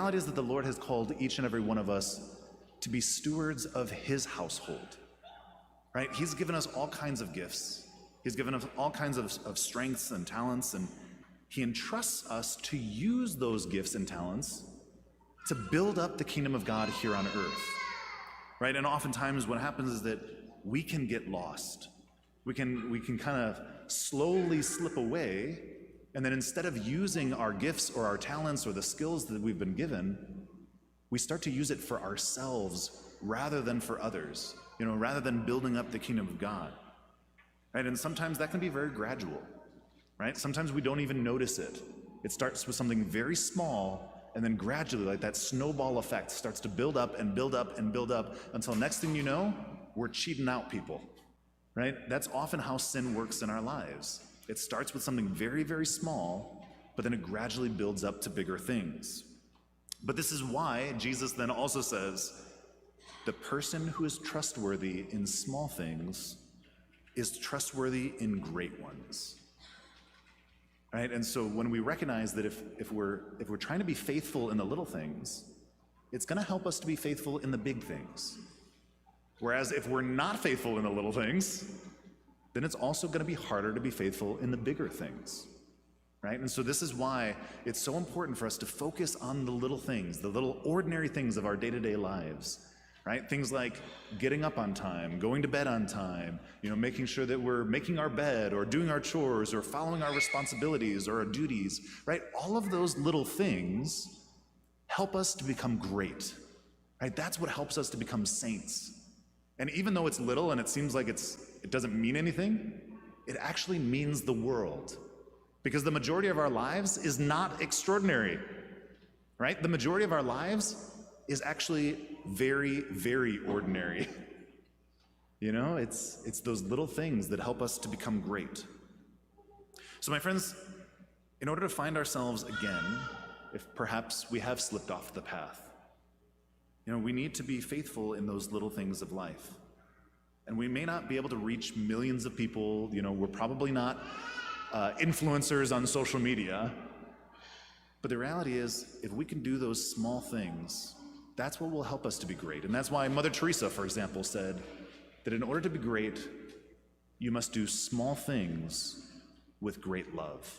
reality is that the Lord has called each and every one of us to be stewards of his household, right? He's given us all kinds of gifts. He's given us all kinds of strengths and talents, and he entrusts us to use those gifts and talents to build up the kingdom of God here on earth, right? And oftentimes what happens is that we can get lost. We can kind of slowly slip away, and then instead of using our gifts or our talents or the skills that we've been given, we start to use it for ourselves rather than for others, rather than building up the kingdom of God, right? And sometimes that can be very gradual, right? Sometimes we don't even notice it. It starts with something very small, and then gradually, like that snowball effect, starts to build up and build up and build up until next thing you know, we're cheating out people, right? That's often how sin works in our lives. It starts with something very, very small, but then it gradually builds up to bigger things. But this is why Jesus then also says, the person who is trustworthy in small things is trustworthy in great ones. Right? And so when we recognize that if we're trying to be faithful in the little things, it's going to help us to be faithful in the big things. Whereas if we're not faithful in the little things, then it's also going to be harder to be faithful in the bigger things. Right? And so this is why it's so important for us to focus on the little things, the little ordinary things of our day-to-day lives, right? Things like getting up on time, going to bed on time, making sure that we're making our bed or doing our chores or following our responsibilities or our duties, right? All of those little things help us to become great, right? That's what helps us to become saints. And even though it's little and it seems like it doesn't mean anything, it actually means the world. Because the majority of our lives is not extraordinary, right? The majority of our lives is actually very, very ordinary. It's those little things that help us to become great. So my friends, in order to find ourselves again, if perhaps we have slipped off the path, we need to be faithful in those little things of life. And we may not be able to reach millions of people, we're probably not influencers on social media, but the reality is, if we can do those small things, that's what will help us to be great. And that's why Mother Teresa, for example, said that in order to be great, you must do small things with great love.